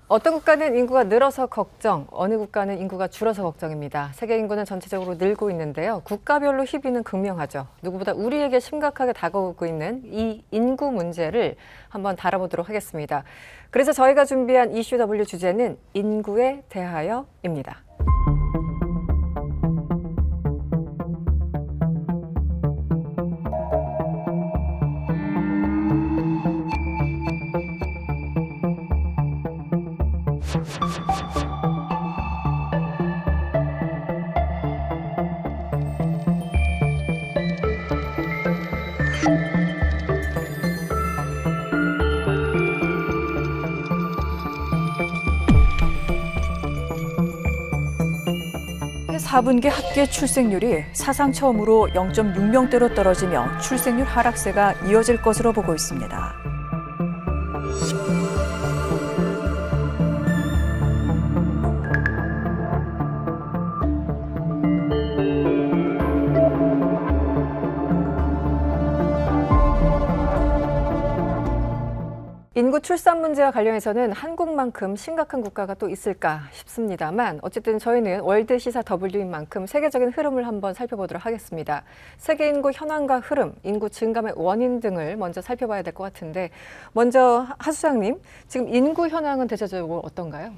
어떤 국가는 인구가 늘어서 걱정, 어느 국가는 인구가 줄어서 걱정입니다. 세계 인구는 전체적으로 늘고 있는데요. 국가별로 희비는 극명하죠. 누구보다 우리에게 심각하게 다가오고 있는 이 인구 문제를 한번 다뤄보도록 하겠습니다. 그래서 저희가 준비한 이슈 W 주제는 인구에 대하여입니다. 사분기 합계 출생률이 사상 처음으로 0.6명대로 떨어지며 출생률 하락세가 이어질 것으로 보고 있습니다. 인구 출산 문제와 관련해서는 한국만큼 심각한 국가가 또 있을까 싶습니다만 어쨌든 저희는 월드 시사 W인 만큼 세계적인 흐름을 한번 살펴보도록 하겠습니다. 세계 인구 현황과 흐름, 인구 증감의 원인 등을 먼저 살펴봐야 될 것 같은데 먼저 하 수장님, 지금 인구 현황은 대체적으로 어떤가요?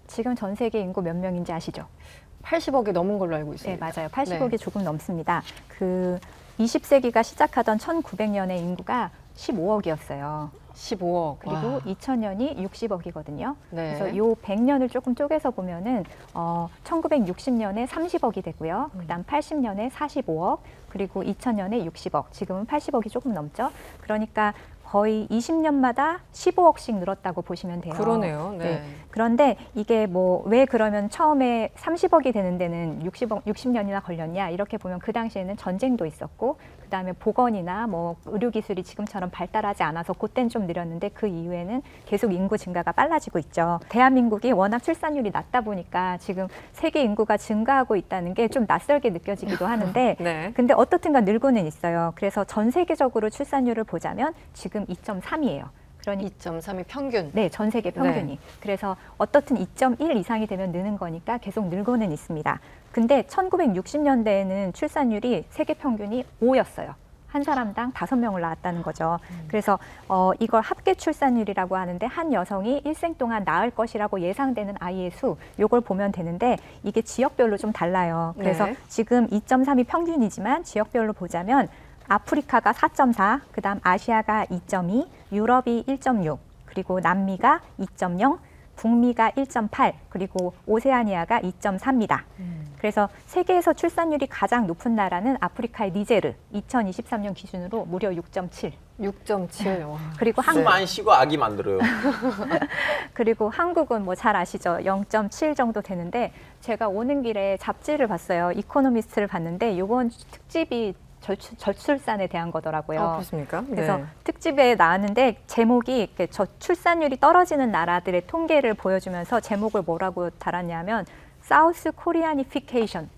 지금 전 세계 인구 몇 명인지 아시죠? 80억이 넘은 걸로 알고 있습니다. 네, 맞아요. 80억이 조금 넘습니다. 20세기가 시작하던 1900년의 인구가 15억이었어요. 15억. 그리고 와. 2000년이 60억이거든요. 네. 그래서 요 100년을 조금 쪼개서 보면은 1960년에 30억이 되고요. 그다음 80년에 45억, 그리고 2000년에 60억. 지금은 80억이 조금 넘죠. 그러니까 거의 20년마다 15억씩 늘었다고 보시면 돼요. 그러네요. 네. 네. 그런데 이게 뭐 왜 그러면 처음에 30억이 되는 데는 60년이나 걸렸냐 이렇게 보면 그 당시에는 전쟁도 있었고 그다음에 보건이나 뭐 의료기술이 지금처럼 발달하지 않아서 그때는 좀 느렸는데 그 이후에는 계속 인구 증가가 빨라지고 있죠. 대한민국이 워낙 출산율이 낮다 보니까 지금 세계 인구가 증가하고 있다는 게 좀 낯설게 느껴지기도 하는데 네. 근데 어떻든가 늘고는 있어요. 그래서 전 세계적으로 출산율을 보자면 지금 2.3이에요. 그러니 2.3이 평균. 네, 전 세계 평균이. 네. 그래서 어떻든 2.1 이상이 되면 느는 거니까 계속 늘고는 있습니다. 근데 1960년대에는 출산율이 세계 평균이 5였어요. 한 사람당 5명을 낳았다는 거죠. 그래서 이걸 합계 출산율이라고 하는데 한 여성이 일생 동안 낳을 것이라고 예상되는 아이의 수, 요걸 보면 되는데 이게 지역별로 좀 달라요. 그래서 네. 지금 2.3이 평균이지만 지역별로 보자면 아프리카가 4.4, 그다음 아시아가 2.2, 유럽이 1.6, 그리고 남미가 2.0, 북미가 1.8, 그리고 오세아니아가 2.4입니다. 그래서 세계에서 출산율이 가장 높은 나라는 아프리카의 니제르, 2023년 기준으로 무려 6.7. 6.7. 와. 그리고 숨 안 쉬고 아기 만들어요. 그리고 한국은 뭐 잘 아시죠? 0.7 정도 되는데 제가 오는 길에 잡지를 봤어요. 이코노미스트를 봤는데 이번 특집이 저출산에 대한 거더라고요. 아, 그렇습니까? 그래서 네. 특집에 나왔는데 제목이 저출산율이 떨어지는 나라들의 통계를 보여주면서 제목을 뭐라고 달았냐면 사우스 코리아니피케이션.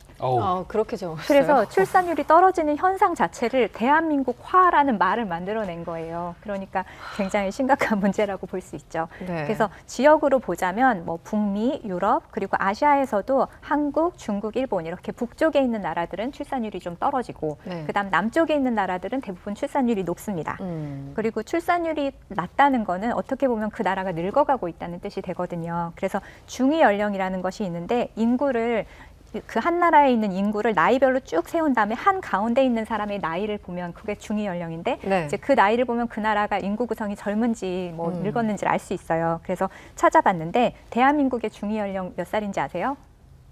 그렇게 적었어요. 그래서 출산율이 떨어지는 현상 자체를 대한민국화라는 말을 만들어낸 거예요. 그러니까 굉장히 심각한 문제라고 볼 수 있죠. 네. 그래서 지역으로 보자면 뭐 북미, 유럽, 그리고 아시아에서도 한국, 중국, 일본 이렇게 북쪽에 있는 나라들은 출산율이 좀 떨어지고 네. 그다음 남쪽에 있는 나라들은 대부분 출산율이 높습니다. 그리고 출산율이 낮다는 거는 어떻게 보면 그 나라가 늙어가고 있다는 뜻이 되거든요. 그래서 중위 연령이라는 것이 있는데 인구를 그 한 나라에 있는 인구를 나이별로 쭉 세운 다음에 한 가운데 있는 사람의 나이를 보면 그게 중위 연령인데 네. 이제 그 나이를 보면 그 나라가 인구 구성이 젊은지 뭐 늙었는지를 알 수 있어요. 그래서 찾아봤는데 대한민국의 중위 연령 몇 살인지 아세요?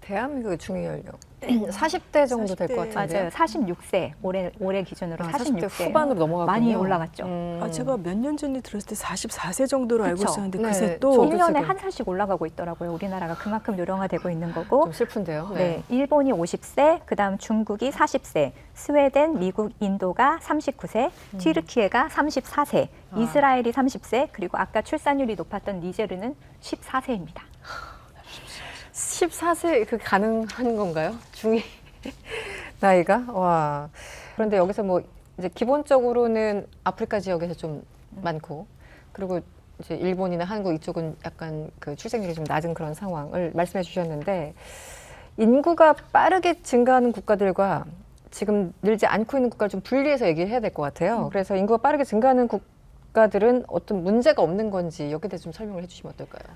대한민국의 중위 연령 40대 정도 될 것 40대. 같은데요. 맞아요. 46세. 올해 기준으로 40대 46세. 후반으로 넘어갔군요. 많이 올라갔죠. 제가 몇 년 전에 들었을 때 44세 정도로 알고 그쵸. 있었는데 네, 그새 또 저도 1년에 지금. 한 살씩 올라가고 있더라고요. 우리나라가 그만큼 요령화되고 있는 거고. 좀 슬픈데요. 네, 일본이 50세, 그다음 중국이 40세, 스웨덴, 미국, 인도가 39세, 튀르키예가 34세, 이스라엘이 30세, 그리고 아까 출산율이 높았던 니제르는 14세입니다. 14세 그 가능한 건가요? 중위 나이가? 와. 그런데 여기서 뭐 이제 기본적으로는 아프리카 지역에서 좀 많고 그리고 이제 일본이나 한국 이쪽은 약간 그 출생률이 좀 낮은 그런 상황을 말씀해 주셨는데 인구가 빠르게 증가하는 국가들과 지금 늘지 않고 있는 국가를 좀 분리해서 얘기를 해야 될 것 같아요. 그래서 인구가 빠르게 증가하는 국가들은 어떤 문제가 없는 건지 여기에 대해서 좀 설명을 해주시면 어떨까요?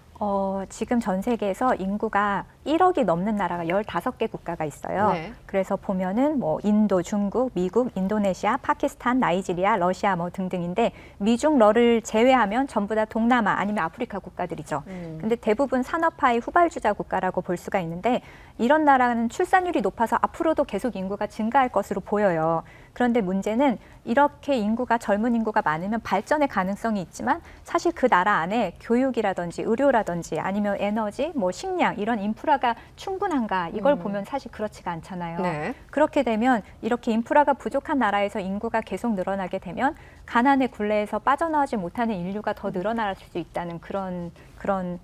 지금 전 세계에서 인구가 1억이 넘는 나라가 15개 국가가 있어요. 네. 그래서 보면은 뭐 인도, 중국, 미국, 인도네시아, 파키스탄, 나이지리아, 러시아 뭐 등등인데 미중 러를 제외하면 전부 다 동남아 아니면 아프리카 국가들이죠. 근데 대부분 산업화의 후발주자 국가라고 볼 수가 있는데 이런 나라는 출산율이 높아서 앞으로도 계속 인구가 증가할 것으로 보여요. 그런데 문제는 이렇게 인구가 젊은 인구가 많으면 발전의 가능성이 있지만 사실 그 나라 안에 교육이라든지 의료라든지 아니면 에너지, 뭐 식량 이런 인프라가 충분한가 이걸 보면 사실 그렇지가 않잖아요. 네. 그렇게 되면 이렇게 인프라가 부족한 나라에서 인구가 계속 늘어나게 되면 가난의 굴레에서 빠져나오지 못하는 인류가 더 늘어날 수 있다는 그런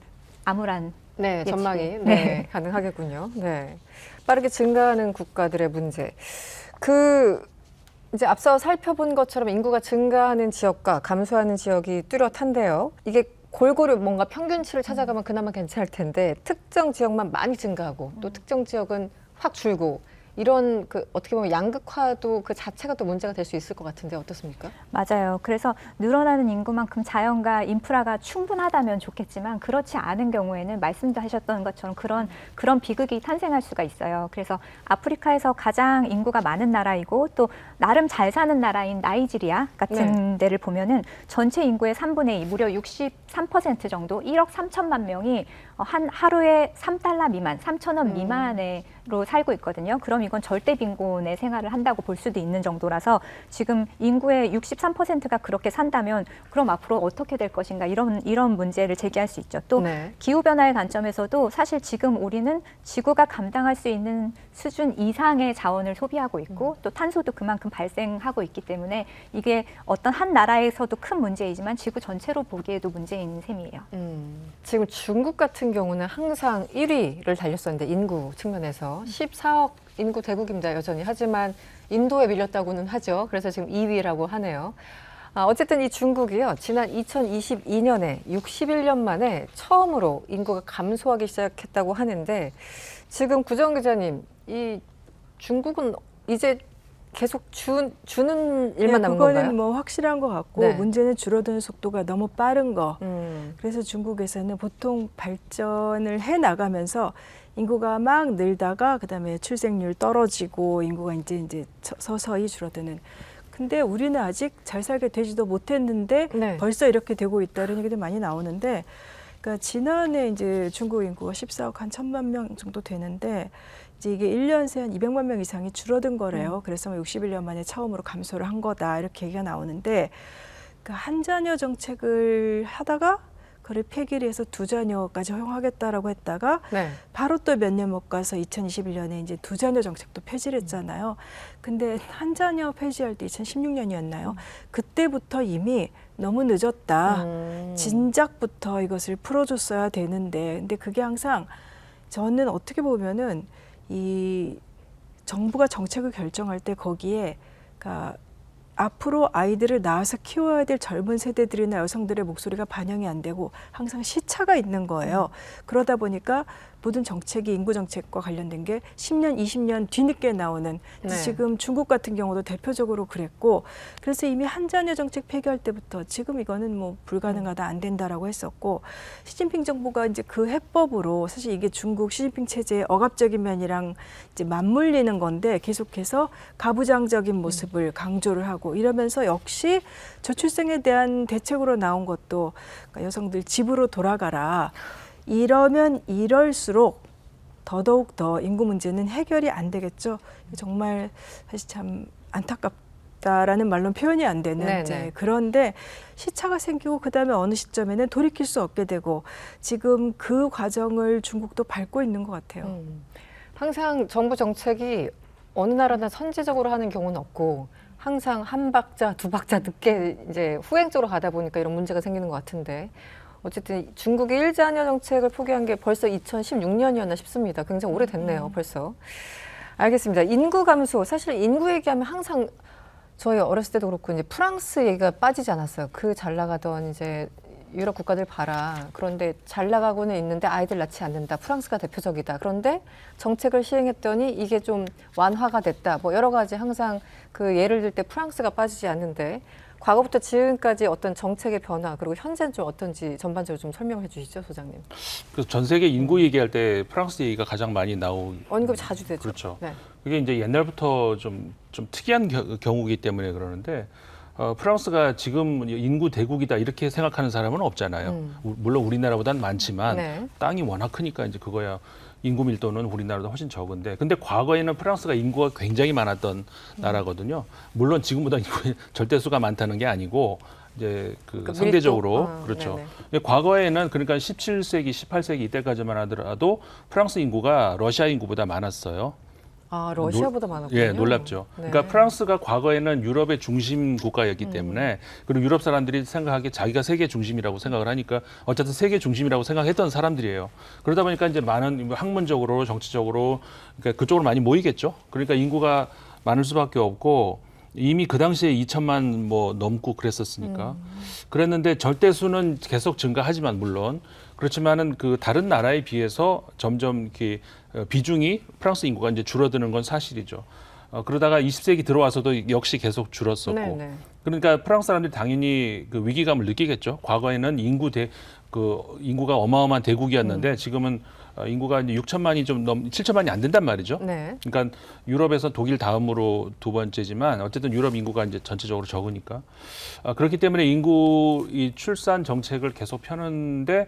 암울한 네, 예측이. 전망이 네, 네. 가능하겠군요. 네. 빠르게 증가하는 국가들의 문제. 이제 앞서 살펴본 것처럼 인구가 증가하는 지역과 감소하는 지역이 뚜렷한데요. 이게 골고루 뭔가 평균치를 찾아가면 그나마 괜찮을 텐데 특정 지역만 많이 증가하고 또 특정 지역은 확 줄고 이런 어떻게 보면 양극화도 그 자체가 또 문제가 될 수 있을 것 같은데 어떻습니까? 맞아요. 그래서 늘어나는 인구만큼 자연과 인프라가 충분하다면 좋겠지만 그렇지 않은 경우에는 말씀하셨던 것처럼 그런 비극이 탄생할 수가 있어요. 그래서 아프리카에서 가장 인구가 많은 나라이고 또 나름 잘 사는 나라인 나이지리아 같은 데를 보면은 전체 인구의 3분의 2, 무려 63% 정도, 1억 3천만 명이 한 하루에 3달러 미만, 3,000원 미만으로 살고 있거든요. 그럼 이건 절대 빈곤의 생활을 한다고 볼 수도 있는 정도라서 지금 인구의 63%가 그렇게 산다면 그럼 앞으로 어떻게 될 것인가 이런 문제를 제기할 수 있죠. 또 네. 기후변화의 관점에서도 사실 지금 우리는 지구가 감당할 수 있는 수준 이상의 자원을 소비하고 있고 또 탄소도 그만큼 발생하고 있기 때문에 이게 어떤 한 나라에서도 큰 문제이지만 지구 전체로 보기에도 문제인 셈이에요. 지금 중국 같은 경우는 항상 1위를 달렸었는데 인구 측면에서 14억 인구 대국입니다, 여전히. 하지만 인도에 밀렸다고는 하죠. 그래서 지금 2위라고 하네요. 어쨌든 이 중국이요, 지난 2022년에 61년 만에 처음으로 인구가 감소하기 시작했다고 하는데 지금 구정 기자님, 이 중국은 이제 계속 주는 일만 남은 그거는 건가요? 뭐 확실한 것 같고 네. 문제는 줄어드는 속도가 너무 빠른 거. 음. 그래서 중국에서는 보통 발전을 해 나가면서 인구가 막 늘다가 그다음에 출생률 떨어지고 인구가 이제 서서히 줄어드는. 근데 우리는 아직 잘 살게 되지도 못했는데 네. 벌써 이렇게 되고 있다는 얘기도 많이 나오는데, 그러니까 지난해 이제 중국 인구가 14억 한 1,000만 명 정도 되는데 이제 이게 1년 새 한 200만 명 이상이 줄어든 거래요. 그래서 61년 만에 처음으로 감소를 한 거다 이렇게 얘기가 나오는데, 그러니까 한 자녀 정책을 하다가 그걸 폐기를 해서 2자녀까지 허용하겠다라고 했다가 네. 바로 또 몇 년 못 가서 2021년에 이제 2자녀 정책도 폐지를 했잖아요. 근데 한 자녀 폐지할 때 2016년이었나요? 그때부터 이미 너무 늦었다. 진작부터 이것을 풀어줬어야 되는데, 근데 그게 항상 저는 어떻게 보면은 이 정부가 정책을 결정할 때 거기에 그러니까 앞으로 아이들을 낳아서 키워야 될 젊은 세대들이나 여성들의 목소리가 반영이 안 되고 항상 시차가 있는 거예요. 그러다 보니까 모든 정책이 인구 정책과 관련된 게 10년, 20년 뒤늦게 나오는, 네. 지금 중국 같은 경우도 대표적으로 그랬고, 그래서 이미 한 자녀 정책 폐기할 때부터 지금 이거는 뭐 불가능하다, 안 된다라고 했었고, 시진핑 정부가 이제 그 해법으로 사실 이게 중국 시진핑 체제의 억압적인 면이랑 이제 맞물리는 건데 계속해서 가부장적인 모습을 강조를 하고 이러면서 역시 저출생에 대한 대책으로 나온 것도 그러니까 여성들 집으로 돌아가라. 이러면 이럴수록 더더욱 더 인구 문제는 해결이 안 되겠죠. 정말 사실 참 안타깝다라는 말로는 표현이 안 되는. 네네. 이제 그런데 시차가 생기고 그다음에 어느 시점에는 돌이킬 수 없게 되고 지금 그 과정을 중국도 밟고 있는 것 같아요. 항상 정부 정책이 어느 나라나 선제적으로 하는 경우는 없고 항상 한 박자, 두 박자 늦게 이제 후행적으로 가다 보니까 이런 문제가 생기는 것 같은데, 어쨌든 중국이 1자녀 정책을 포기한 게 벌써 2016년이었나 싶습니다. 굉장히 오래됐네요, 벌써. 알겠습니다. 인구 감소, 사실 인구 얘기하면 항상 저희 어렸을 때도 그렇고 이제 프랑스 얘기가 빠지지 않았어요. 그 잘 나가던 이제 유럽 국가들 봐라. 그런데 잘 나가고는 있는데 아이들 낳지 않는다. 프랑스가 대표적이다. 그런데 정책을 시행했더니 이게 좀 완화가 됐다. 뭐 여러 가지 항상 그 예를 들 때 프랑스가 빠지지 않는데 과거부터 지금까지 어떤 정책의 변화 그리고 현재는 좀 어떤지 전반적으로 좀 설명해 주시죠, 소장님. 그래서 전 세계 인구 얘기할 때 프랑스 얘기가 가장 많이 언급 자주 되죠. 그렇죠. 네. 그게 이제 옛날부터 좀 특이한 경우이기 때문에 그러는데 프랑스가 지금 인구 대국이다 이렇게 생각하는 사람은 없잖아요. 물론 우리나라보다는 많지만 네. 땅이 워낙 크니까 이제 그거야 인구 밀도는 우리나라보다 훨씬 적은데 근데 과거에는 프랑스가 인구가 굉장히 많았던 나라거든요. 물론 지금보다 인구 절대수가 많다는 게 아니고 이제 그 상대적으로 그렇죠. 근데 과거에는 그러니까 17세기, 18세기 이때까지만 하더라도 프랑스 인구가 러시아 인구보다 많았어요. 아, 러시아보다 많았군요. 예, 놀랍죠. 네. 그러니까 프랑스가 과거에는 유럽의 중심 국가였기 때문에 그리고 유럽 사람들이 생각하기에 자기가 세계 중심이라고 생각을 하니까 어쨌든 세계 중심이라고 생각했던 사람들이에요. 그러다 보니까 이제 많은 학문적으로 정치적으로 그러니까 그쪽으로 많이 모이겠죠. 그러니까 인구가 많을 수밖에 없고 이미 그 당시에 2천만 뭐 넘고 그랬었으니까 그랬는데 절대수는 계속 증가하지만 물론 그렇지만은 그 다른 나라에 비해서 점점 이렇게 비중이 프랑스 인구가 이제 줄어드는 건 사실이죠. 그러다가 20세기 들어와서도 역시 계속 줄었었고. 네네. 그러니까 프랑스 사람들이 당연히 그 위기감을 느끼겠죠. 과거에는 인구가 어마어마한 대국이었는데 지금은 인구가 이제 6천만이 좀 7천만이 안 된단 말이죠. 네. 그러니까 유럽에서 독일 다음으로 두 번째지만 어쨌든 유럽 인구가 이제 전체적으로 적으니까 그렇기 때문에 이 출산 정책을 계속 펴는데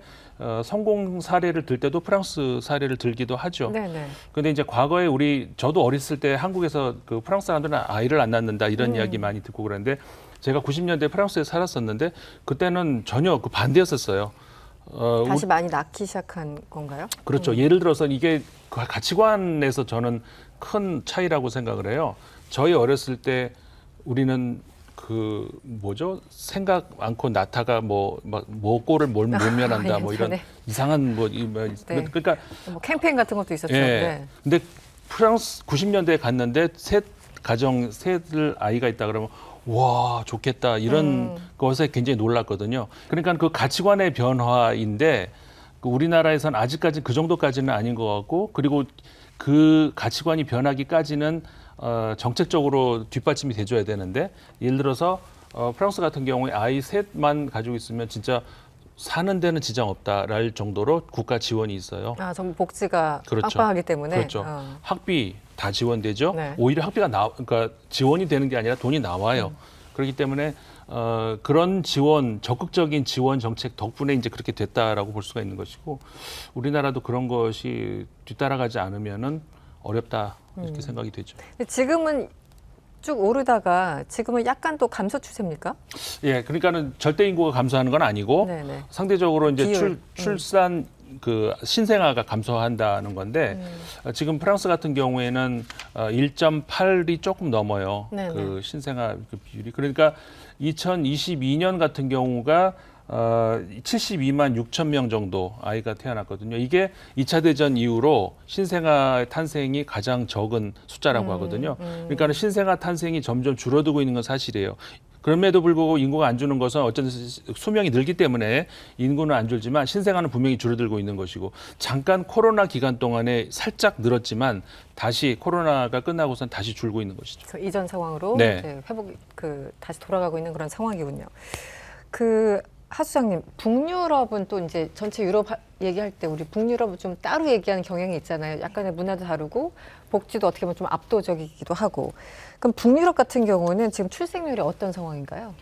성공 사례를 들 때도 프랑스 사례를 들기도 하죠. 네네. 근데 이제 과거에 저도 어렸을 때 한국에서 그 프랑스 사람들은 아이를 안 낳는다 이런 이야기 많이 듣고 그랬는데 제가 90년대 프랑스에 살았었는데 그때는 전혀 그 반대였었어요. 다시 많이 낳기 시작한 건가요? 그렇죠. 예를 들어서 이게 그 가치관에서 저는 큰 차이라고 생각을 해요. 저희 어렸을 때 우리는 그 뭐죠? 생각 않고 낳다가 뭐 꼴을 몰면한다 뭐 이런 이상한 네. 그러니까 뭐 캠페인 같은 것도 있었죠. 예. 네. 근데 프랑스 90년대에 갔는데 셋 아이가 있다 그러면 와 좋겠다 이런 것에 굉장히 놀랐거든요. 그러니까 그 가치관의 변화인데 그 우리나라에서는 아직까지 그 정도까지는 아닌 것 같고 그리고 그 가치관이 변하기까지는 정책적으로 뒷받침이 돼줘야 되는데 예를 들어서 프랑스 같은 경우에 아이 셋만 가지고 있으면 진짜 사는 데는 지장 없다랄 정도로 국가 지원이 있어요. 아, 전부 복지가 그렇죠. 빵빵하기 때문에. 그렇죠. 학비 다 지원되죠. 네. 오히려 학비가 그러니까 지원이 되는 게 아니라 돈이 나와요. 그렇기 때문에 그런 적극적인 지원 정책 덕분에 이제 그렇게 됐다라고 볼 수가 있는 것이고 우리나라도 그런 것이 뒤따라가지 않으면은 어렵다 이렇게 생각이 되죠. 근데 지금은 쭉 오르다가 지금은 약간 또 감소 추세입니까? 예, 그러니까는 절대 인구가 감소하는 건 아니고 네네. 상대적으로 이제 비율. 출산 그 신생아가 감소한다는 건데 지금 프랑스 같은 경우에는 1.8이 조금 넘어요. 네네. 그 신생아 그 비율이. 그러니까 2022년 같은 경우가 72만 6천 명 정도 아이가 태어났거든요. 이게 2차 대전 이후로 신생아 탄생이 가장 적은 숫자라고 하거든요. 그러니까 신생아 탄생이 점점 줄어들고 있는 건 사실이에요. 그럼에도 불구하고 인구가 안 주는 것은 어쨌든 수명이 늘기 때문에 인구는 안 줄지만 신생아는 분명히 줄어들고 있는 것이고 잠깐 코로나 기간 동안에 살짝 늘었지만 다시 코로나가 끝나고선 다시 줄고 있는 것이죠. 그 이전 상황으로 네. 이제 다시 돌아가고 있는 그런 상황이군요. 하 수장님, 북유럽은 또 이제 전체 유럽 얘기할 때 우리 북유럽은 좀 따로 얘기하는 경향이 있잖아요. 약간의 문화도 다르고 복지도 어떻게 보면 좀 압도적이기도 하고. 그럼 북유럽 같은 경우는 지금 출생률이 어떤 상황인가요?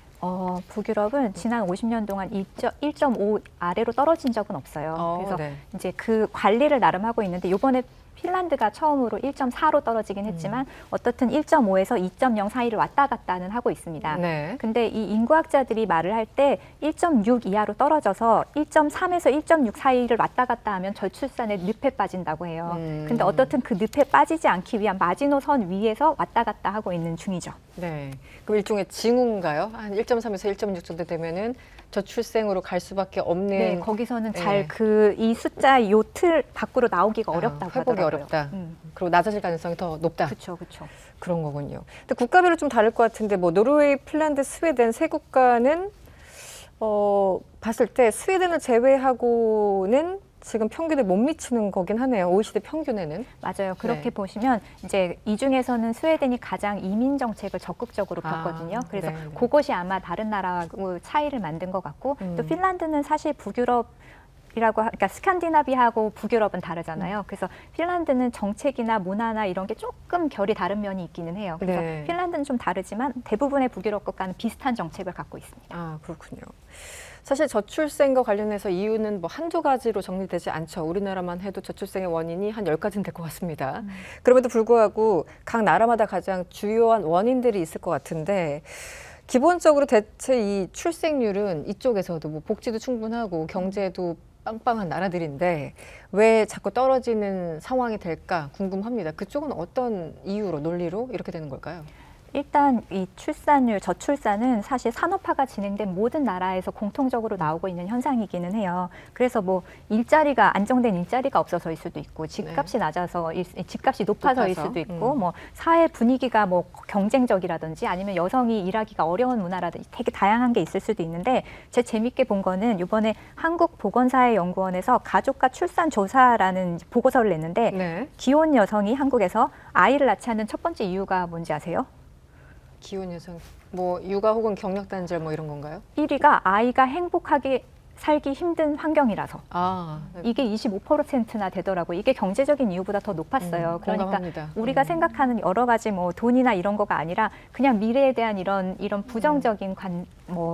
북유럽은 지난 50년 동안 1.5 아래로 떨어진 적은 없어요. 그래서 네. 이제 그 관리를 나름 하고 있는데 이번에 핀란드가 처음으로 1.4로 떨어지긴 했지만 어떻든 1.5에서 2.0 사이를 왔다 갔다는 하고 있습니다. 네. 근데 이 인구학자들이 말을 할 때 1.6 이하로 떨어져서 1.3에서 1.6 사이를 왔다 갔다 하면 저출산의 늪에 빠진다고 해요. 근데 어떻든 그 늪에 빠지지 않기 위한 마지노선 위에서 왔다 갔다 하고 있는 중이죠. 네. 그럼 일종의 징후인가요? 한 1.3에서 1.6 정도 되면은 저출생으로 갈 수밖에 없는. 네, 거기서는 네. 잘 이 숫자 요 틀 밖으로 나오기가 어렵다고 회복이 하더라고요. 어렵다. 그리고 낮아질 가능성이 더 높다. 그렇죠, 그렇죠. 그런 거군요. 근데 국가별로 좀 다를 것 같은데 뭐 노르웨이, 핀란드, 스웨덴 세 국가는 봤을 때 스웨덴을 제외하고는 지금 평균에 못 미치는 거긴 하네요. OECD 평균에는. 맞아요. 그렇게 네. 보시면 이제 이 중에서는 스웨덴이 가장 이민 정책을 적극적으로 아, 폈거든요. 그래서 네, 네. 그것이 아마 다른 나라하고 차이를 만든 것 같고 또 핀란드는 사실 그러니까 스칸디나비아하고 북유럽은 다르잖아요. 그래서 핀란드는 정책이나 문화나 이런 게 조금 결이 다른 면이 있기는 해요. 그래서 네. 핀란드는 좀 다르지만 대부분의 북유럽 국가는 비슷한 정책을 갖고 있습니다. 아, 그렇군요. 사실 저출생과 관련해서 이유는 뭐 한두 가지로 정리되지 않죠. 우리나라만 해도 저출생의 원인이 한 10가지는 될 것 같습니다. 그럼에도 불구하고 각 나라마다 가장 주요한 원인들이 있을 것 같은데 기본적으로 대체 이 출생률은 이쪽에서도 뭐 복지도 충분하고 경제도 빵빵한 나라들인데 왜 자꾸 떨어지는 상황이 될까 궁금합니다. 그쪽은 어떤 이유로, 논리로 이렇게 되는 걸까요? 일단 이 출산율, 저출산은 사실 산업화가 진행된 모든 나라에서 공통적으로 나오고 있는 현상이기는 해요. 그래서 뭐 일자리가 안정된 일자리가 없어서일 수도 있고 집값이 낮아서 집값이 높아서일 수도 있고 뭐 사회 분위기가 뭐 경쟁적이라든지 아니면 여성이 일하기가 어려운 문화라든지 되게 다양한 게 있을 수도 있는데 제 재밌게 본 거는 이번에 한국보건사회연구원에서 가족과 출산 조사라는 보고서를 냈는데 네. 기혼 여성이 한국에서 아이를 낳지 않는 첫 번째 이유가 뭔지 아세요? 기혼 여성, 뭐 육아 혹은 경력 단절 뭐 이런 건가요? 1위가 아이가 행복하게 살기 힘든 환경이라서 아, 이게 25%나 되더라고요. 이게 경제적인 이유보다 더 높았어요. 그러니까 공감합니다. 우리가 생각하는 여러 가지 뭐 돈이나 이런 거가 아니라 그냥 미래에 대한 이런 부정적인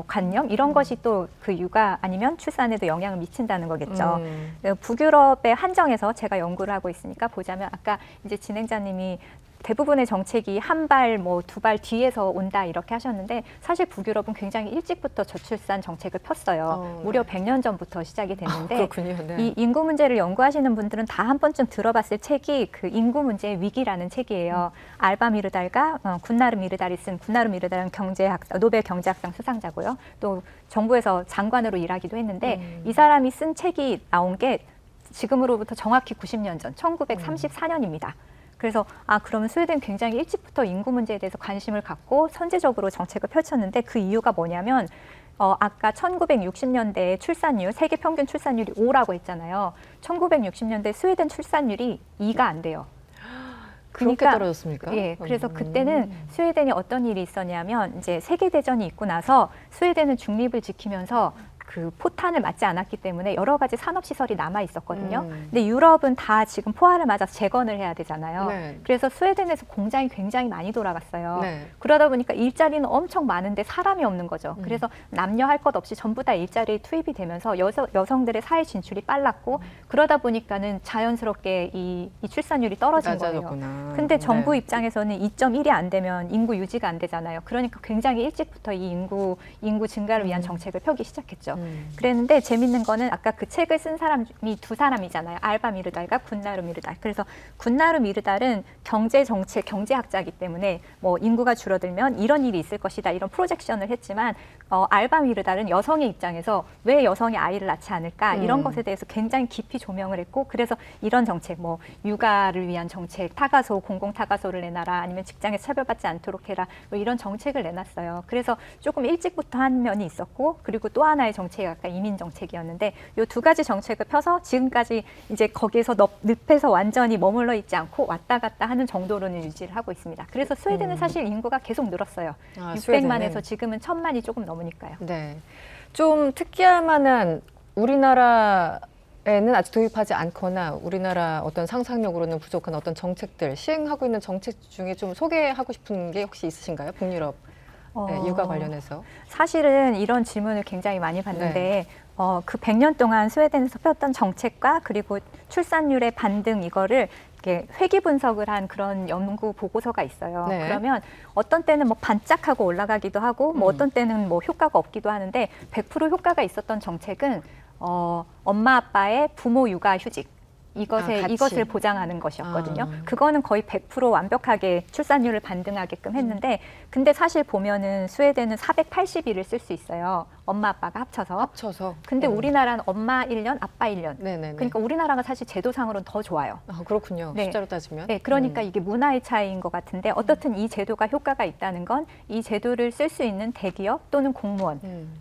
관념 이런 것이 또 그 육아 아니면 출산에도 영향을 미친다는 거겠죠. 북유럽의 한정에서 제가 연구를 하고 있으니까 보자면 아까 이제 진행자님이 대부분의 정책이 한 발, 뭐 두 발 뒤에서 온다 이렇게 하셨는데 사실 북유럽은 굉장히 일찍부터 저출산 정책을 폈어요. 무려 100년 전부터 시작이 됐는데 그렇군요. 네. 이 인구 문제를 연구하시는 분들은 다 한 번쯤 들어봤을 책이 그 인구 문제의 위기라는 책이에요. 알바 미르달과 군나르 미르달이 쓴 군나르 미르달은 노벨 경제학상 수상자고요. 또 정부에서 장관으로 일하기도 했는데 이 사람이 쓴 책이 나온 게 지금으로부터 정확히 90년 전 1934년입니다. 그래서 그러면 스웨덴 굉장히 일찍부터 인구 문제에 대해서 관심을 갖고 선제적으로 정책을 펼쳤는데 그 이유가 뭐냐면 아까 1960년대의 출산율, 세계 평균 출산율이 5라고 했잖아요. 1960년대 스웨덴 출산율이 2가 안 돼요. 그렇게 떨어졌습니까? 예, 그래서 그때는 스웨덴이 어떤 일이 있었냐면 이제 세계 대전이 있고 나서 스웨덴은 중립을 지키면서 그 포탄을 맞지 않았기 때문에 여러 가지 산업 시설이 남아 있었거든요. 근데 유럽은 다 지금 포화를 맞아서 재건을 해야 되잖아요. 네. 그래서 스웨덴에서 공장이 굉장히 많이 돌아갔어요. 네. 그러다 보니까 일자리는 엄청 많은데 사람이 없는 거죠. 그래서 남녀 할 것 없이 전부 다 일자리에 투입이 되면서 여성들의 사회 진출이 빨랐고 그러다 보니까는 자연스럽게 이 출산율이 떨어진 거예요. 낮아졌구나. 근데 정부 네. 입장에서는 2.1이 안 되면 인구 유지가 안 되잖아요. 그러니까 굉장히 일찍부터 이 인구 증가를 위한 정책을 펴기 시작했죠. 그랬는데 재밌는 거는 아까 그 책을 쓴 사람이 두 사람이잖아요. 알바 미르달과 군나르 미르달. 그래서 군나르 미르달은 경제 정책 경제학자이기 때문에 뭐 인구가 줄어들면 이런 일이 있을 것이다 이런 프로젝션을 했지만 알바 미르달은 여성의 입장에서 왜 여성이 아이를 낳지 않을까 이런 것에 대해서 굉장히 깊이 조명을 했고 그래서 이런 정책 뭐 육아를 위한 정책 타가소 공공 타가소를 내놔라 아니면 직장에서 차별받지 않도록 해라 뭐 이런 정책을 내놨어요. 그래서 조금 일찍부터 한 면이 있었고 그리고 또 하나의 정책이 아까 이민 정책이었는데 이 두 가지 정책을 펴서 지금까지 이제 거기에서 늪에서 완전히 머물러 있지 않고 왔다 갔다 하는 정도로는 유지를 하고 있습니다. 그래서 스웨덴은 사실 인구가 계속 늘었어요. 600만에서 지금은 1000만이 조금 넘으니까요. 네. 좀 특이할 만한 우리나라에는 아직 도입하지 않거나 우리나라 어떤 상상력으로는 부족한 어떤 정책들, 시행하고 있는 정책 중에 좀 소개하고 싶은 게 혹시 있으신가요? 북유럽 육아 관련해서. 사실은 이런 질문을 굉장히 많이 받는데 그 100년 동안 스웨덴에서 폈던 정책과 그리고 출산율의 반등 이거를 이렇게 회귀 분석을 한 그런 연구 보고서가 있어요. 네. 그러면 어떤 때는 뭐 반짝하고 올라가기도 하고 뭐 어떤 때는 뭐 효과가 없기도 하는데 100% 효과가 있었던 정책은 엄마 아빠의 부모 육아 휴직 같이. 이것을 보장하는 것이었거든요. 그거는 거의 100% 완벽하게 출산율을 반등하게끔 했는데, 근데 사실 보면은 스웨덴은 480일을 쓸 수 있어요. 엄마 아빠가 합쳐서. 근데 우리나라는 엄마 1년, 아빠 1년. 네네네. 그러니까 우리나라가 사실 제도상으로는 더 좋아요. 아, 그렇군요. 네. 숫자로 따지면. 네, 그러니까 이게 문화의 차이인 것 같은데, 어떻든 이 제도가 효과가 있다는 건 이 제도를 쓸 수 있는 대기업 또는 공무원,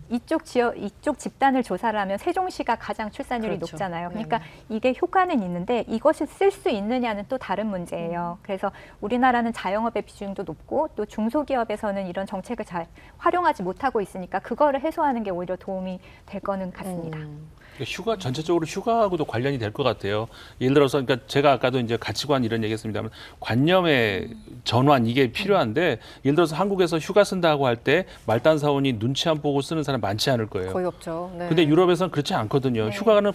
이쪽 집단을 조사를 하면 세종시가 가장 출산율이 그렇죠. 높잖아요. 그러니까 이게 효과는 있는데 이것을 쓸 수 있느냐는 또 다른 문제예요. 그래서 우리나라는 자영업의 비중도 높고 또 중소기업에서는 이런 정책을 잘 활용하지 못하고 있으니까 그거를 해소하는 게 오히려 도움이 될 거는 같습니다. 휴가 전체적으로 휴가하고도 관련이 될 것 같아요. 예를 들어서 그러니까 제가 아까도 이제 가치관 이런 얘기했습니다만 관념의 전환 이게 필요한데 예를 들어서 한국에서 휴가 쓴다고 할 때 말단 사원이 눈치 안 보고 쓰는 사람 많지 않을 거예요. 거의 없죠. 네. 근데 유럽에서는 그렇지 않거든요. 네. 휴가는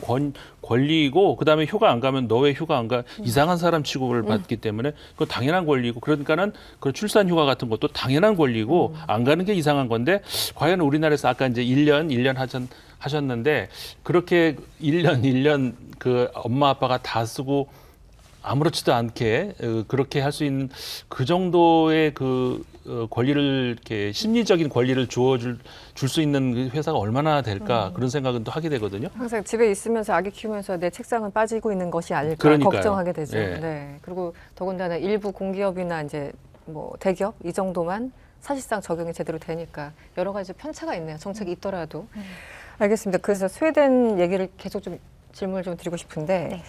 권리이고 그다음에 휴가 안 가면 너 왜 휴가 안 가? 이상한 사람 취급을 받기 때문에 그건 당연한 권리고 그러니까는 그 출산 휴가 같은 것도 당연한 권리고 안 가는 게 이상한 건데 과연 우리나라에서 아까 이제 1년 하셨는데 그렇게 1년 그 엄마 아빠가 다 쓰고 아무렇지도 않게 그렇게 할 수 있는 그 정도의 그 권리를 이렇게 심리적인 권리를 줄 수 있는 그 회사가 얼마나 될까 그런 생각은 또 하게 되거든요. 항상 집에 있으면서 아기 키우면서 내 책상은 빠지고 있는 것이 아닐까 그러니까요. 걱정하게 되죠. 예. 네. 그리고 더군다나 일부 공기업이나 이제 뭐 대기업 이 정도만 사실상 적용이 제대로 되니까 여러 가지 편차가 있네요. 정책이 있더라도. 알겠습니다. 그래서 스웨덴 얘기를 계속 좀 질문을 좀 드리고 싶은데 네.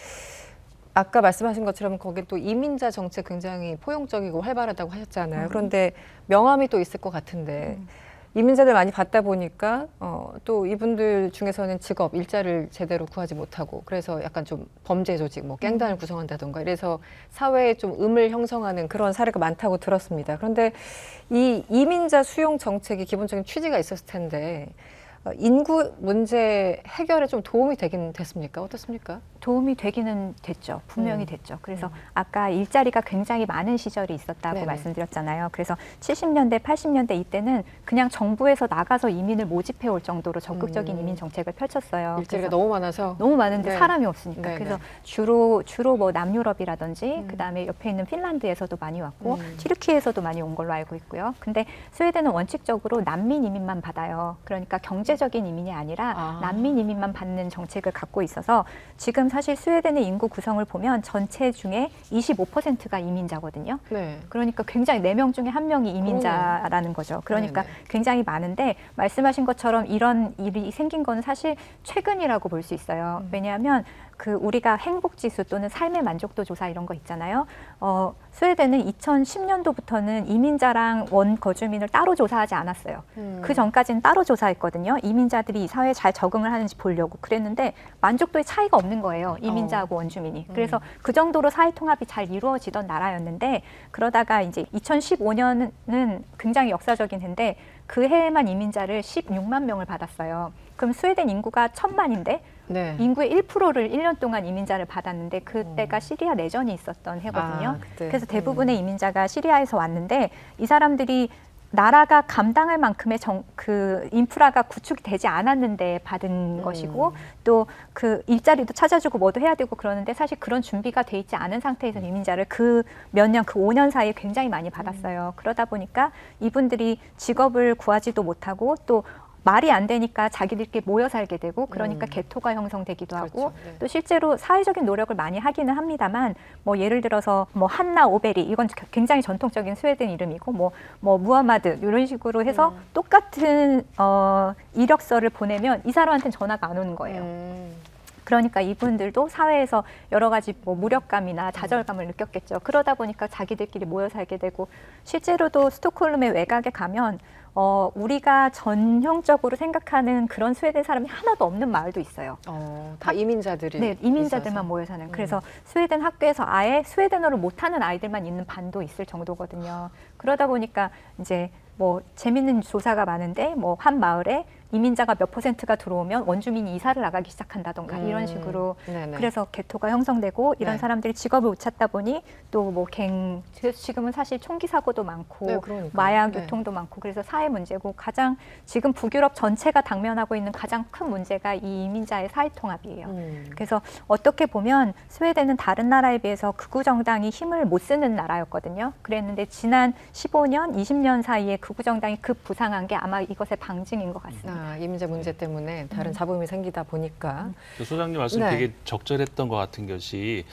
아까 말씀하신 것처럼 거기 또 이민자 정책 굉장히 포용적이고 활발하다고 하셨잖아요. 그런데 명함이 또 있을 것 같은데 이민자들 많이 받다 보니까 또 이분들 중에서는 직업, 일자를 제대로 구하지 못하고 그래서 약간 좀 범죄 조직, 뭐 갱단을 구성한다던가 이래서 사회에 좀 음을 형성하는 그런 사례가 많다고 들었습니다. 그런데 이 이민자 수용 정책이 기본적인 취지가 있었을 텐데 인구 문제 해결에 좀 도움이 되긴 됐습니까? 어떻습니까? 도움이 되기는 됐죠. 분명히 됐죠. 그래서 아까 일자리가 굉장히 많은 시절이 있었다고 네네. 말씀드렸잖아요. 그래서 70년대, 80년대 이때는 그냥 정부에서 나가서 이민을 모집해 올 정도로 적극적인 이민 정책을 펼쳤어요. 일자리가 그래서 너무 많아서 너무 많은데 네. 사람이 없으니까. 네네. 그래서 주로 뭐 남유럽이라든지 그다음에 옆에 있는 핀란드에서도 많이 왔고 튀르키예에서도 많이 온 걸로 알고 있고요. 근데 스웨덴은 원칙적으로 난민 이민만 받아요. 그러니까 경제적인 이민이 아니라 난민 이민만 받는 정책을 갖고 있어서 지금 사실 스웨덴의 인구 구성을 보면 전체 중에 25%가 이민자거든요. 네. 그러니까 굉장히 4명 중에 1명이 이민자라는 거죠. 그러니까 네네. 굉장히 많은데 말씀하신 것처럼 이런 일이 생긴 거는 사실 최근이라고 볼 수 있어요. 왜냐하면 그 우리가 행복지수 또는 삶의 만족도 조사 이런 거 있잖아요. 스웨덴은 2010년도부터는 이민자랑 원거주민을 따로 조사하지 않았어요. 그 전까지는 따로 조사했거든요. 이민자들이 이 사회에 잘 적응을 하는지 보려고 그랬는데 만족도의 차이가 없는 거예요. 이민자하고 원주민이. 그래서 그 정도로 사회 통합이 잘 이루어지던 나라였는데 그러다가 이제 2015년은 굉장히 역사적인 해인데 그 해에만 이민자를 16만 명을 받았어요. 그럼 스웨덴 인구가 1000만인데 네. 인구의 1%를 1년 동안 이민자를 받았는데 그때가 시리아 내전이 있었던 해거든요. 그때. 그래서 대부분의 이민자가 시리아에서 왔는데 이 사람들이 나라가 감당할 만큼의 그 인프라가 구축이 되지 않았는데 받은 것이고 또 그 일자리도 찾아주고 뭐도 해야 되고 그러는데 사실 그런 준비가 돼 있지 않은 상태에서 이민자를 그 몇 년, 그 5년 사이에 굉장히 많이 받았어요. 그러다 보니까 이분들이 직업을 구하지도 못하고 또 말이 안 되니까 자기들끼리 모여 살게 되고 그러니까 개토가 형성되기도 하고 그렇죠. 네. 또 실제로 사회적인 노력을 많이 하기는 합니다만 뭐 예를 들어서 뭐 한나 오베리 이건 굉장히 전통적인 스웨덴 이름이고 뭐 무하마드 이런 식으로 해서 똑같은 이력서를 보내면 이 사람한테는 전화가 안 오는 거예요. 그러니까 이분들도 사회에서 여러 가지 뭐 무력감이나 좌절감을 느꼈겠죠. 그러다 보니까 자기들끼리 모여 살게 되고 실제로도 스톡홀름의 외곽에 가면 우리가 전형적으로 생각하는 그런 스웨덴 사람이 하나도 없는 마을도 있어요. 다 이민자들이. 네, 이민자들만 있어서. 모여 사는. 그래서 스웨덴 학교에서 아예 스웨덴어를 못하는 아이들만 있는 반도 있을 정도거든요. 그러다 보니까 이제 뭐 재밌는 조사가 많은데 뭐 한 마을에 이민자가 몇 %가 들어오면 원주민이 이사를 나가기 시작한다던가 이런 식으로 네네. 그래서 개토가 형성되고 이런 네. 사람들이 직업을 못 찾다 보니 또 뭐 지금은 사실 총기 사고도 많고 네, 그러니까요. 마약 네. 유통도 많고 그래서 사회 문제고 가장 지금 북유럽 전체가 당면하고 있는 가장 큰 문제가 이 이민자의 사회 통합이에요. 그래서 어떻게 보면 스웨덴은 다른 나라에 비해서 극우 정당이 힘을 못 쓰는 나라였거든요. 그랬는데 지난 15년, 20년 사이에 극우 정당이 급부상한 게 아마 이것의 방증인 것 같습니다. 아, 이민자 문제 때문에 다른 잡음이 생기다 보니까 소장님 말씀 네. 되게 적절했던 것 같은 것이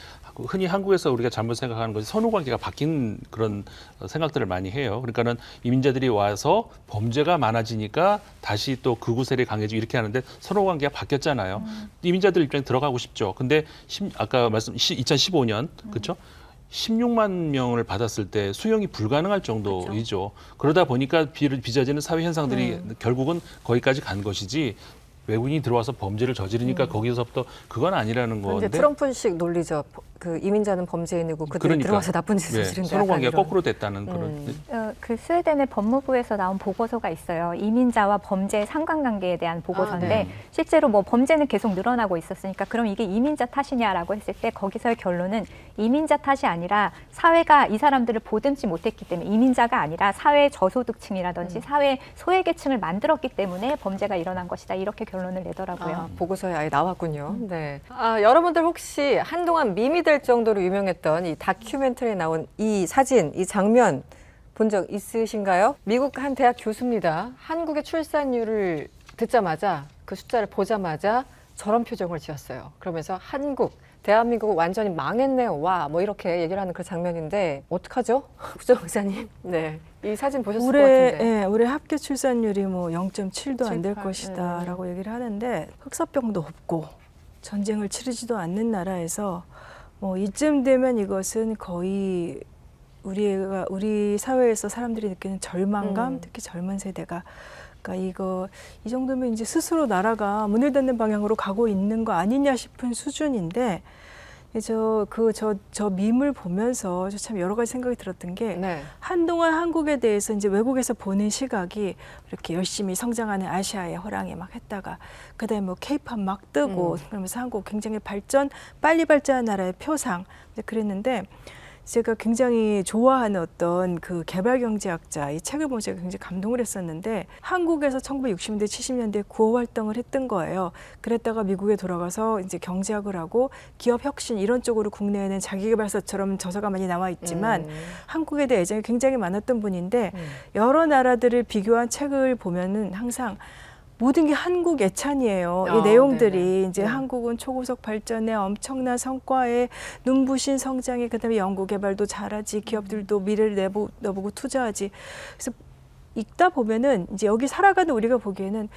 흔히 한국에서 우리가 잘못 생각하는 것이 선후 관계가 바뀐 그런 생각들을 많이 해요. 그러니까는 이민자들이 와서 범죄가 많아지니까 다시 또 극우 세력이 강해지고 이렇게 하는데 선후 관계가 바뀌었잖아요. 이민자들 입장에 들어가고 싶죠. 근데 아까 말씀 2015년 그렇죠? 16만 명을 받았을 때 수용이 불가능할 정도이죠. 그러다 보니까 빚어지는 사회 현상들이 결국은 거기까지 간 것이지 외국인이 들어와서 범죄를 저지르니까 거기서부터 그건 아니라는 이제 건데 트럼프식 논리죠. 그 이민자는 범죄인이고 그들이 그러니까. 들어와서 나쁜 짓을 저지른다. 선후 관계가 약간 이런. 거꾸로 됐다는 그런 그 스웨덴의 법무부에서 나온 보고서가 있어요. 이민자와 범죄의 상관관계에 대한 보고서인데 네. 실제로 뭐 범죄는 계속 늘어나고 있었으니까 그럼 이게 이민자 탓이냐라고 했을 때 거기서의 결론은 이민자 탓이 아니라 사회가 이 사람들을 보듬지 못했기 때문에 이민자가 아니라 사회 저소득층이라든지 사회 소외계층을 만들었기 때문에 범죄가 일어난 것이다. 이렇게 결론을 내더라고요. 아, 보고서에 아예 나왔군요. 네. 아, 여러분들 혹시 한동안 밈이 될 정도로 유명했던 이 다큐멘터리에 나온 이 사진, 이 장면 본 적 있으신가요? 미국 한 대학 교수입니다. 한국의 출산율을 듣자마자 그 숫자를 보자마자 저런 표정을 지었어요. 그러면서 대한민국은 완전히 망했네요. 와, 뭐 이렇게 얘기를 하는 그 장면인데 어떡하죠? 구정 기자님. 네. 이 사진 보셨을 것 같은데. 올해 합계 출산율이 뭐 0.7도 안 될 7, 8, 것이다라고 얘기를 하는데 흑사병도 없고 전쟁을 치르지도 않는 나라에서 뭐 이쯤 되면 이것은 거의 우리 사회에서 사람들이 느끼는 절망감, 특히 젊은 세대가 그러니까 이 정도면 이제 스스로 나라가 문을 닫는 방향으로 가고 있는 거 아니냐 싶은 수준인데 저 밈을 보면서 저 참 여러 가지 생각이 들었던 게 네. 한동안 한국에 대해서 이제 외국에서 보는 시각이 이렇게 열심히 성장하는 아시아의 호랑이 막 했다가 그다음에 뭐 케이팝 막 뜨고 그러면서 한국 굉장히 빨리 발전한 나라의 표상 이제 그랬는데 제가 굉장히 좋아하는 어떤 그 개발경제학자 이 책을 보면서 제가 굉장히 감동을 했었는데 한국에서 1960년대 70년대 구호 활동을 했던 거예요. 그랬다가 미국에 돌아가서 이제 경제학을 하고 기업 혁신 이런 쪽으로 국내에는 자기계발서처럼 저서가 많이 나와 있지만 한국에 대해 애정이 굉장히 많았던 분인데 여러 나라들을 비교한 책을 보면은 항상 모든 게 한국 애찬이에요. 이 내용들이 네네. 이제 한국은 초고속 발전에 엄청난 성과에 눈부신 성장에 그다음에 연구 개발도 잘하지 기업들도 미래를 내보고 투자하지. 그래서 읽다 보면은 이제 여기 살아가는 우리가 보기에는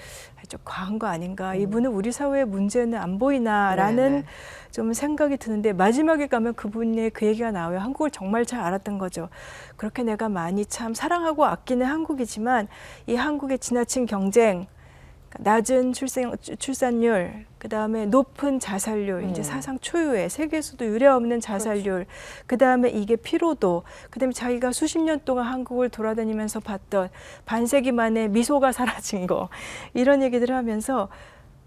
좀 과한 거 아닌가. 이분은 우리 사회의 문제는 안 보이나라는 네네. 좀 생각이 드는데 마지막에 가면 그분의 그 얘기가 나와요. 한국을 정말 잘 알았던 거죠. 그렇게 내가 많이 참 사랑하고 아끼는 한국이지만 이 한국의 지나친 경쟁 낮은 출산율, 그다음에 높은 자살률, 이제 사상 초유의 세계에서도 유례 없는 자살률, 그다음에 이게 피로도, 그다음에 자기가 수십 년 동안 한국을 돌아다니면서 봤던 반세기 만에 미소가 사라진 거 이런 얘기들을 하면서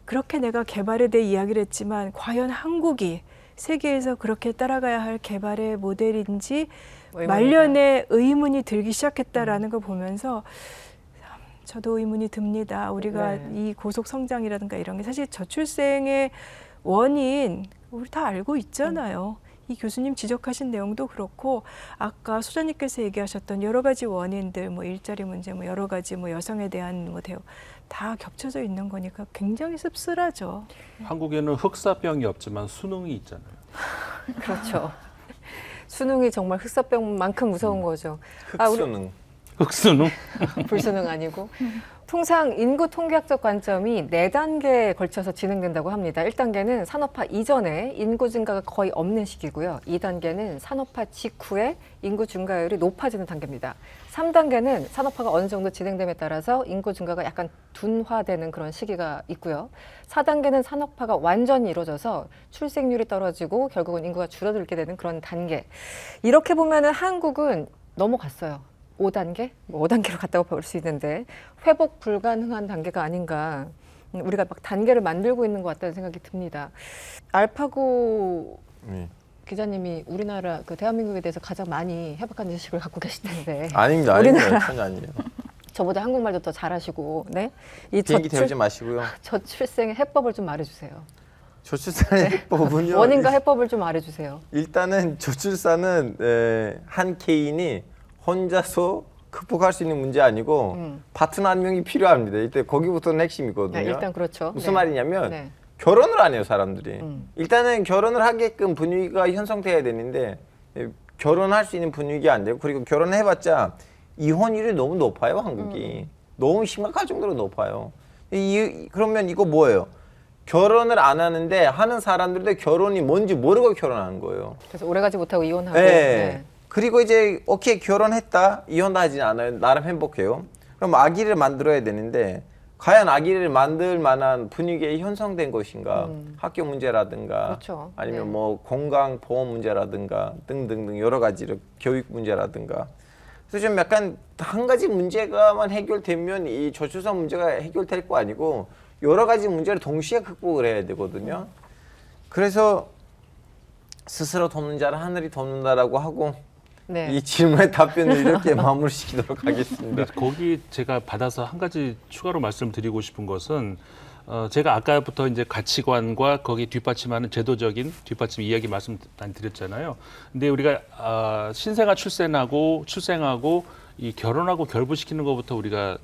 그렇게 내가 개발에 대해 이야기를 했지만 과연 한국이 세계에서 그렇게 따라가야 할 개발의 모델인지 말년에 의문이 들기 시작했다라는 걸 보면서 저도 의문이 듭니다. 우리가 이 고속 성장이라든가 이런 게 사실 저출생의 원인 우리 다 알고 있잖아요. 이 교수님 지적하신 내용도 그렇고 아까 소장님께서 얘기하셨던 여러 가지 원인들 뭐 일자리 문제 뭐 여러 가지 뭐 여성에 대한 뭐 대우 다 겹쳐져 있는 거니까 굉장히 씁쓸하죠. 한국에는 흑사병이 없지만 수능이 있잖아요. 그렇죠. 수능이 정말 흑사병만큼 무서운 거죠. 흑수능. 흑수능? 불수능 아니고. 통상 인구 통계학적 관점이 4단계에 걸쳐서 진행된다고 합니다. 1단계는 산업화 이전에 인구 증가가 거의 없는 시기고요. 2단계는 산업화 직후에 인구 증가율이 높아지는 단계입니다. 3단계는 산업화가 어느 정도 진행됨에 따라서 인구 증가가 약간 둔화되는 그런 시기가 있고요. 4단계는 산업화가 완전히 이루어져서 출생률이 떨어지고 결국은 인구가 줄어들게 되는 그런 단계. 이렇게 보면은 한국은 넘어갔어요. 5단계? 뭐 5단계로 갔다고 볼 수 있는데 회복 불가능한 단계가 아닌가. 우리가 막 단계를 만들고 있는 것 같다는 생각이 듭니다. 알파고 기자님이 우리나라 그 대한민국에 대해서 가장 많이 해박한 지식을 갖고 계실 텐데. 아닙니다. 우리나라 전혀 아니에요. 저보다 한국말도 더 잘하시고, 네? 이 비행기 태우지 마시고요. 저출생의 해법을 좀 말해주세요. 저출산의 해법은요. 원인과 해법을 좀 말해주세요. 일단은 저출산은 한 개인이 혼자서 극복할 수 있는 문제 아니고 파트너 한 명이 필요합니다. 일단 거기부터는 핵심이거든요. 일단 그렇죠. 무슨 네. 말이냐면 네. 결혼을 안 해요, 사람들이. 일단은 결혼을 하게끔 분위기가 형성돼야 되는데 결혼할 수 있는 분위기가 안 되고, 그리고 결혼해봤자 이혼율이 너무 높아요, 한국이. 너무 심각할 정도로 높아요. 그러면 이거 뭐예요? 결혼을 안 하는데 하는 사람들도 결혼이 뭔지 모르고 결혼하는 거예요. 그래서 오래가지 못하고 이혼하고. 네. 네. 그리고 이제 오케이 결혼했다, 이혼도 하진 않아요. 나름 행복해요. 그럼 아기를 만들어야 되는데 과연 아기를 만들 만한 분위기에 형성된 것인가? 학교 문제라든가 그렇죠. 아니면 네. 뭐 건강 보험 문제라든가 등등등 여러 가지로 교육 문제라든가. 그래서 좀 약간 한 가지 문제가만 해결되면 이 저출산 문제가 해결될 거 아니고 여러 가지 문제를 동시에 극복을 해야 되거든요. 그래서 스스로 돕는 자를 하늘이 돕는다라고 하고, 네. 이 질문의 답변을 이렇게 마무리시키도록 하겠습니다. 근데 거기 제가 받아서 한 가지 추가로 말씀드리고 싶은 것은 제가 아까부터 이제 가치관과 거기 뒷받침하는 제도적인 뒷받침 이야기 말씀 많이 드렸잖아요. 근데 우리가 신생아 출생하고 이 결혼하고 결부시키는 것부터 우리가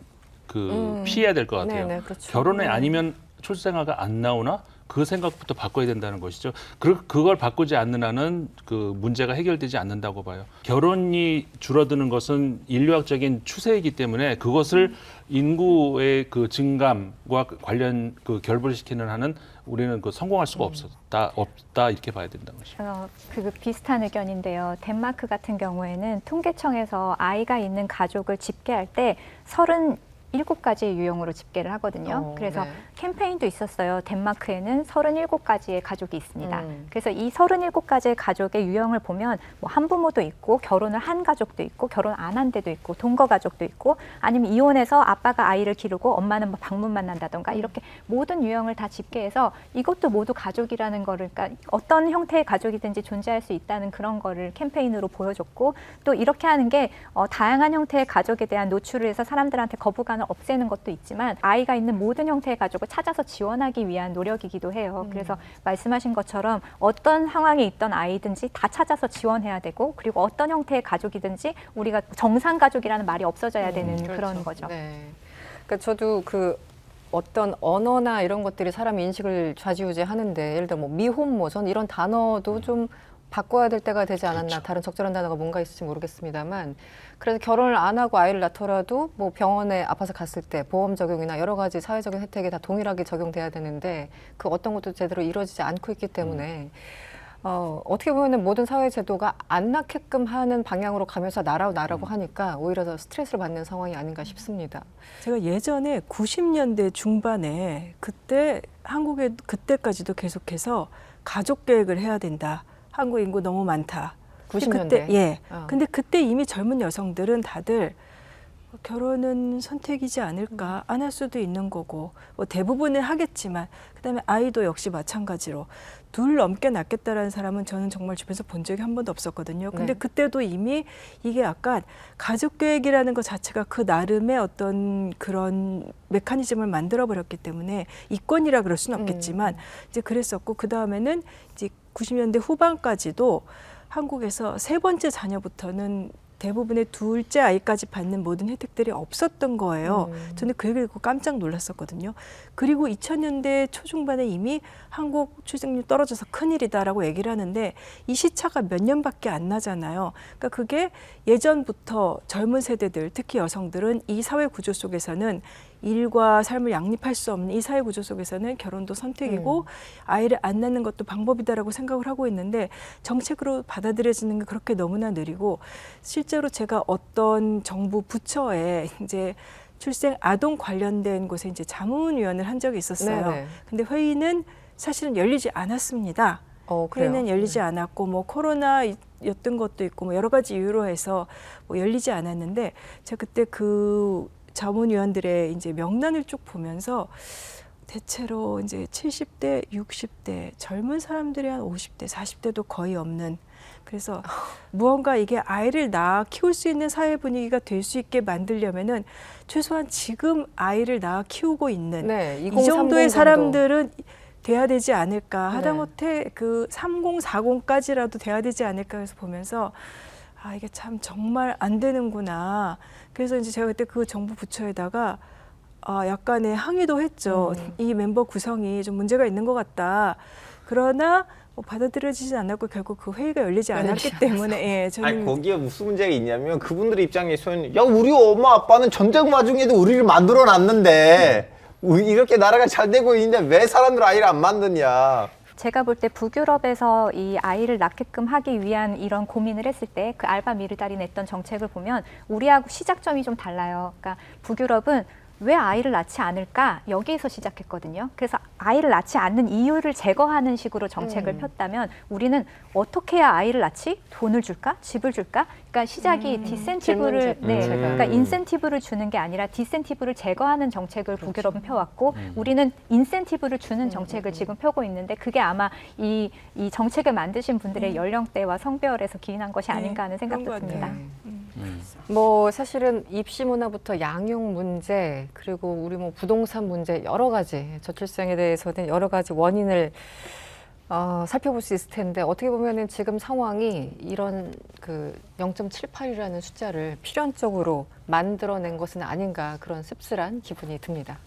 피해야 될 것 같아요. 네네, 그렇죠. 결혼이 아니면 출생아가 안 나오나? 그 생각부터 바꿔야 된다는 것이죠. 그걸 바꾸지 않는 한은 그 문제가 해결되지 않는다고 봐요. 결혼이 줄어드는 것은 인류학적인 추세이기 때문에 그것을 인구의 그 증감과 관련 그 결부시키는 한은 우리는 그 성공할 수가 없다 이렇게 봐야 된다는 것이죠. 그 비슷한 의견인데요. 덴마크 같은 경우에는 통계청에서 아이가 있는 가족을 집계할 때 37가지의 유형으로 집계를 하거든요. 그래서 네. 캠페인도 있었어요. 덴마크에는 37가지의 가족이 있습니다. 그래서 이 37가지의 가족의 유형을 보면 뭐 한부모도 있고 결혼을 한 가족도 있고 결혼 안 한 데도 있고 동거 가족도 있고 아니면 이혼해서 아빠가 아이를 기르고 엄마는 뭐 방문만 난다던가 이렇게 모든 유형을 다 집계해서 이것도 모두 가족이라는 거를, 그러니까 어떤 형태의 가족이든지 존재할 수 있다는 그런 거를 캠페인으로 보여줬고, 또 이렇게 하는 게 다양한 형태의 가족에 대한 노출을 해서 사람들한테 거부감을 없애는 것도 있지만 아이가 있는 모든 형태의 가족을 찾아서 지원하기 위한 노력이기도 해요. 그래서 말씀하신 것처럼 어떤 상황에 있던 아이든지 다 찾아서 지원해야 되고, 그리고 어떤 형태의 가족이든지 우리가 정상 가족이라는 말이 없어져야 되는 그렇죠. 그런 거죠. 네. 그러니까 저도 그 어떤 언어나 이런 것들이 사람 인식을 좌지우지하는데, 예를 들어 뭐 미혼모, 전 이런 단어도 좀 바꿔야 될 때가 되지 않았나. 그렇죠. 다른 적절한 단어가 뭔가 있을지 모르겠습니다만, 그래서 결혼을 안 하고 아이를 낳더라도 뭐 병원에 아파서 갔을 때 보험 적용이나 여러 가지 사회적인 혜택이 다 동일하게 적용돼야 되는데 그 어떤 것도 제대로 이루어지지 않고 있기 때문에 어떻게 보면 모든 사회 제도가 안 낳게끔 하는 방향으로 가면서 나라고 하니까 오히려 더 스트레스를 받는 상황이 아닌가 싶습니다. 제가 예전에 90년대 중반에 그때 한국에 그때까지도 계속해서 가족 계획을 해야 된다. 한국 인구 너무 많다. 90년대. 그때, 예. 근데 그때 이미 젊은 여성들은 다들 결혼은 선택이지 않을까, 안 할 수도 있는 거고, 뭐 대부분은 하겠지만, 그다음에 아이도 역시 마찬가지로 둘 넘게 낳겠다라는 사람은 저는 정말 주변에서 본 적이 한 번도 없었거든요. 근데 네. 그때도 이미 이게 약간 가족 계획이라는 것 자체가 그 나름의 어떤 그런 메커니즘을 만들어 버렸기 때문에 이권이라 그럴 수는 없겠지만 이제 그랬었고, 그 다음에는 이제 90년대 후반까지도 한국에서 세 번째 자녀부터는 대부분의 둘째 아이까지 받는 모든 혜택들이 없었던 거예요. 저는 그 얘기를 듣고 깜짝 놀랐었거든요. 그리고 2000년대 초중반에 이미 한국 출생률 떨어져서 큰일이다라고 얘기를 하는데 이 시차가 몇 년밖에 안 나잖아요. 그러니까 그게 예전부터 젊은 세대들, 특히 여성들은 이 사회 구조 속에서는 일과 삶을 양립할 수 없는 이 사회 구조 속에서는 결혼도 선택이고 아이를 안 낳는 것도 방법이다라고 생각을 하고 있는데 정책으로 받아들여지는 게 그렇게 너무나 느리고, 실제로 제가 어떤 정부 부처에 이제 출생 아동 관련된 곳에 이제 자문위원을 한 적이 있었어요. 네네. 근데 회의는 사실은 열리지 않았습니다. 그래요? 회의는 열리지 않았고 뭐 코로나였던 것도 있고 뭐 여러 가지 이유로 해서 뭐 열리지 않았는데 제가 그때 그 자문위원들의 이제 명단을 쭉 보면서 대체로 이제 70대, 60대 젊은 사람들이 한 50대, 40대도 거의 없는 그래서 무언가 이게 아이를 낳아 키울 수 있는 사회 분위기가 될 수 있게 만들려면은 최소한 지금 아이를 낳아 키우고 있는 네, 이 2030 정도의 정도. 사람들은 돼야 되지 않을까 네. 하다못해 그 3040까지라도 돼야 되지 않을까 해서 보면서 아 이게 참 정말 안 되는구나. 그래서 이제 제가 그때 그 정부 부처에다가 약간의 항의도 했죠. 이 멤버 구성이 좀 문제가 있는 것 같다. 그러나 뭐 받아들여지지 않았고 결국 그 회의가 열리지 않았기 때문에 저는 아니 거기에 무슨 문제가 있냐면 그분들 입장에서는 야 우리 엄마 아빠는 전쟁 와중에도 우리를 만들어 놨는데 이렇게 나라가 잘 되고 있는데 왜 사람들 아이를 안 만드냐. 제가 볼 때 북유럽에서 이 아이를 낳게끔 하기 위한 이런 고민을 했을 때 그 알바 미르달이 냈던 정책을 보면 우리하고 시작점이 좀 달라요. 그러니까 북유럽은 왜 아이를 낳지 않을까 여기에서 시작했거든요. 그래서 아이를 낳지 않는 이유를 제거하는 식으로 정책을 폈다면 우리는 어떻게 해야 아이를 낳지? 돈을 줄까? 집을 줄까? 그러니까 시작이 디센티브를 그러니까 인센티브를 주는 게 아니라 디센티브를 제거하는 정책을 북유럽은 펴왔고 우리는 인센티브를 주는 정책을 지금 펴고 있는데 그게 아마 이 정책을 만드신 분들의 연령대와 성별에서 기인한 것이 아닌가 하는 그런 생각도 것 듭니다. 같아요. 뭐 사실은 입시 문화부터 양육 문제 그리고 우리 뭐 부동산 문제 여러 가지 저출생에 대해서는 여러 가지 원인을 살펴볼 수 있을 텐데 어떻게 보면은 지금 상황이 이런 그 0.78이라는 숫자를 필연적으로 만들어낸 것은 아닌가 그런 씁쓸한 기분이 듭니다.